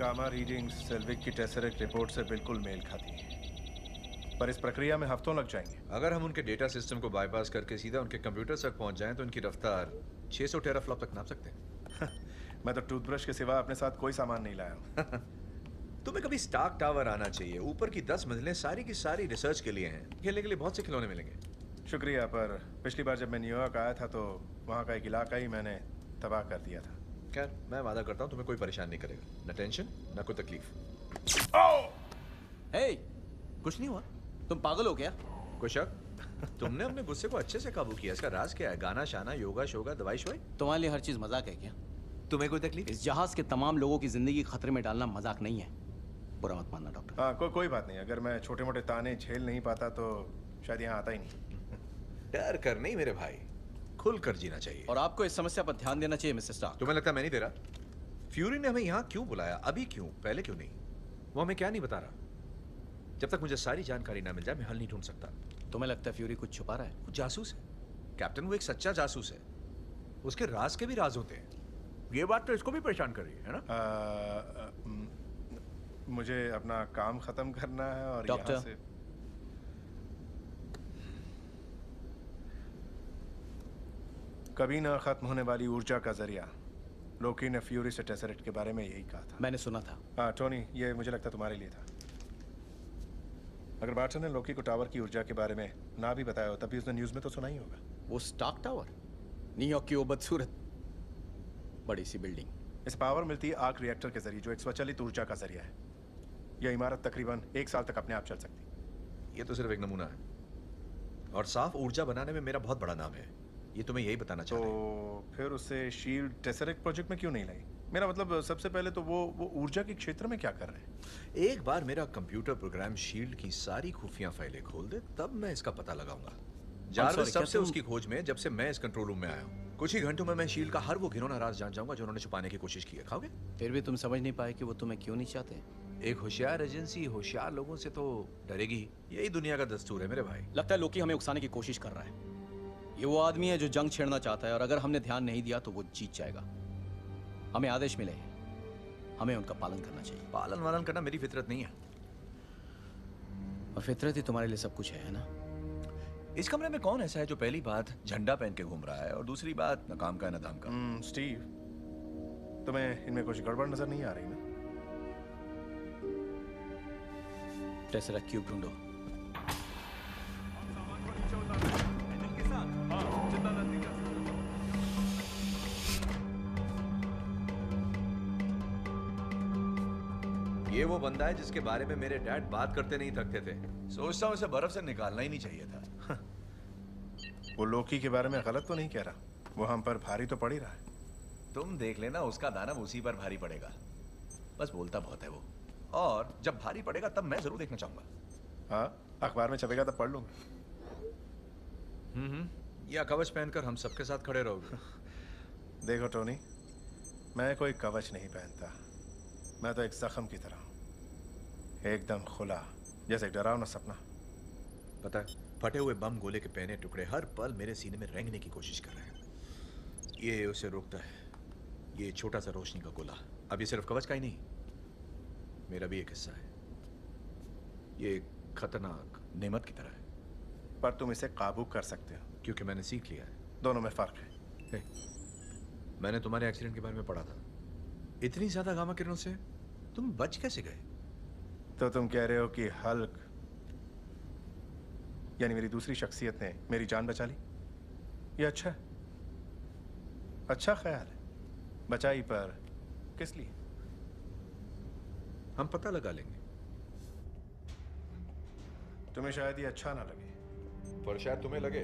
Gamma readings सेल्विक की Tesseract report से बिल्कुल मेल खाती है, पर इस प्रक्रिया में हफ्तों लग जाएंगे। अगर हम उनके डेटा सिस्टम को बाईपास करके सीधा उनके कंप्यूटर तक पहुंच जाएं तो इनकी रफ्तार 600 टेराफ्लॉप तक नाप सकते हैं। मैं तो टूथब्रश के सिवा अपने साथ कोई सामान नहीं लाया हूं। तुम्हें कभी स्टार्क टावर आना चाहिए। ऊपर की 10 मंजिलें सारी की सारी रिसर्च के लिए हैं। खेलने के लिए बहुत से खिलौने मिलेंगे। शुक्रिया, पर पिछली बार जब मैं न्यूयॉर्क आया था तो वहाँ का एक इलाका ही मैंने तबाह कर दिया था। खैर, मैं वादा करता हूँ तुम्हें कोई परेशान नहीं करेगा। न टेंशन, न कोई तकलीफ। हे, कुछ नहीं हुआ। तुम पागल हो क्या? कोई शक? तुमने अपने गुस्से को अच्छे से काबू किया। इसका राज क्या है? गाना शाना, योगा शोगा, दवाई शवाई? तुम्हारे लिए हर चीज मजाक है क्या? तुम्हें कोई तकलीफ? इस जहाज के तमाम लोगों की जिंदगी खतरे में डालना मजाक नहीं है। बुरा मत मानना डॉक्टर। हाँ, कोई बात नहीं। अगर मैं छोटे मोटे ताने झेल नहीं पाता तो शायद यहाँ आता ही नहीं। डर कर नहीं मेरे भाई, खुल कर जीना चाहिए। और आपको इस समस्या पर ध्यान देना चाहिए मिस्टर स्टार्क। तुम्हें लगता है मैं नहीं दे रहा? फ्यूरी ने हमें यहाँ क्यों बुलाया? अभी क्यों? पहले क्यों नहीं? वो हमें क्या नहीं बता रहा? जब तक मुझे सारी जानकारी ना मिल जाए मैं हल नहीं ढूंढ सकता। तुम्हें लगता है फ्यूरी कुछ छुपा रहा है? वो जासूस है कैप्टन, वो एक सच्चा जासूस है। उसके राज के भी राज होते हैं। ये बात तो इसको भी परेशान कर रही है ना? मुझे अपना काम खत्म करना है और डॉक्टर। यहाँ से कभी ना खत्म होने वाली ऊर्जा का जरिया। लोकी ने फ्यूरी से टेसरेक्ट के बारे में यही कहा था। मैंने सुना था। हाँ टोनी, ये मुझे लगता तुम्हारे लिए था। अगर बार्टन ने लोकी को टावर की ऊर्जा के बारे में ना भी बताया हो तब भी उसने न्यूज़ में तो सुना ही होगा। वो स्टार्क टावर, न्यूयॉर्क की वो बदसूरत बड़ी सी बिल्डिंग। इस पावर मिलती है आर्क रिएक्टर के जरिए, जो एक स्वचालित ऊर्जा का जरिया है। यह इमारत तकरीबन 1 साल तक अपने आप चल सकती। ये तो सिर्फ एक नमूना है और साफ ऊर्जा बनाने में मेरा बहुत बड़ा नाम है। ये तुम्हें यही बताना चाहते हैं? तो फिर उसे शील्ड टेसरेक्ट प्रोजेक्ट में क्यों नहीं लाई? मेरा मतलब सबसे पहले तो वो ऊर्जा के क्षेत्र में क्या कर रहे हैं? एक बार मेरा कंप्यूटर प्रोग्राम शील्ड की सारी खुफिया फाइलें खोल दे तब मैं इसका पता लगाऊंगा। जारविस सबसे उसकी खोज में जब से मैं इस कंट्रोल रूम में आया हूँ। कुछ ही घंटों में मैं शील्ड का हर वो घिनौना राज जान जाऊंगा जो उन्होंने छुपाने की कोशिश की है। खाओगे? फिर भी तुम समझ नहीं पाए कि वो तुम्हें क्यों नहीं चाहते। एक होशियार एजेंसी होशियार लोगों से तो डरेगी। यही दुनिया का दस्तूर है मेरे भाई। लगता है लोकी हमें उकसाने की कोशिश कर रहा है। ये वो आदमी है जो जंग छेड़ना चाहता है और अगर हमने ध्यान नहीं दिया तो वो जीत जाएगा। हमें आदेश मिले हैं, हमें उनका पालन करना चाहिए। पालन वालन करना मेरी फितरत नहीं है। और फितरत ही तुम्हारे लिए सब कुछ है ना? इस कमरे में कौन ऐसा है जो पहली बात झंडा पहन के घूम रहा है और दूसरी बात न काम का न दाम का? स्टीव, तुम्हें इनमें कुछ गड़बड़ नजर नहीं आ रही ना? टेसरेक्ट क्यूब ढूंढो। ये वो बंदा है जिसके बारे में मेरे डैड बात करते नहीं थकते थे। सोचता हूँ इसे बर्फ से निकालना ही नहीं चाहिए था। वो लोकी के बारे में गलत तो नहीं कह रहा। वो हम पर भारी तो पड़ ही रहा है। तुम देख लेना, उसका दाना उसी पर भारी पड़ेगा। बस बोलता बहुत है वो, और जब भारी पड़ेगा तब मैं जरूर देखना चाहूंगा। हाँ, अखबार में छपेगा तब पढ़ लूंगा। या कवच पहनकर हम सबके साथ खड़े रहोगे? देखो टोनी, मैं कोई कवच नहीं पहनता। मैं तो एक जख्म की तरह हूँ, एकदम खुला, जैसे एक डरावना सपना। पता है, फटे हुए बम गोले के पहने टुकड़े हर पल मेरे सीने में रेंगने की कोशिश कर रहे हैं। ये उसे रोकता है, ये छोटा सा रोशनी का गोला। अब ये सिर्फ कवच का ही नहीं, मेरा भी एक हिस्सा है। ये एक खतरनाक नेमत की तरह है। पर तुम इसे काबू कर सकते हो, क्योंकि मैंने सीख लिया है। दोनों में फर्क है। मैंने तुम्हारे एक्सीडेंट के बारे में पढ़ा था। इतनी ज्यादा गामा किरणों से तुम बच कैसे गए? तो तुम कह रहे हो कि हल्क यानी मेरी दूसरी शख्सियत ने मेरी जान बचा ली? ये अच्छा है, अच्छा ख्याल है। बचाई पर किस लिए? हम पता लगा लेंगे। तुम्हें शायद ये अच्छा ना लगे, पर शायद तुम्हें लगे।